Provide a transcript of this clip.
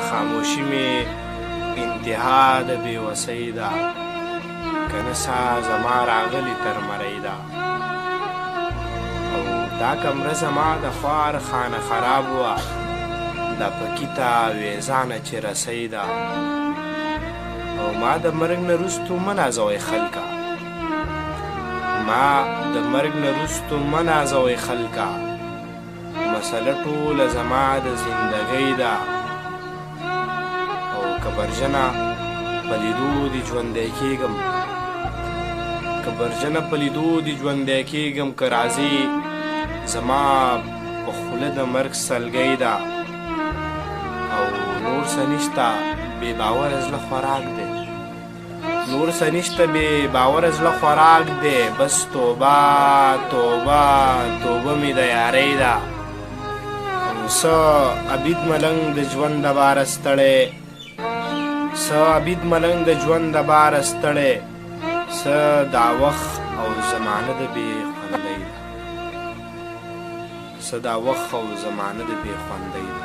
خاموشي مې انتها د بېوسۍ ده، که نه ساه زما راغلې تر مرۍ ده. او دا کمره زما د خوار خانه خراب وه، دا پکي ته ویزانه چې رسۍ ده. او ما د مرګ نه وروستو مه نازوئ خلکه، ما د مرګ نه وروستو مه نازوئ خلکه، مسله ټوله زما د زندګۍ ده. او که برژنه په لیدو دې ژوندی کېږم، که برژنه په لیدو دې ژوندی کېږم، که راځې زما په خوله د مرګ سلګۍ ده. او نور څه نشته، بې باوره زړه خوراک دی، نور څه نشته، بې باوره زړه خوراک دی. بس توبه توبه توبه مې د یارۍ ده. او څه عبید ملنګ د ژوند د باره ستړی، څه عبید ملنګ د ژوند د باره ستړی، څه دا وخت او زمانه د بې خوندۍ ده، څه دا وخت او زمانه د بې خوندۍ ده.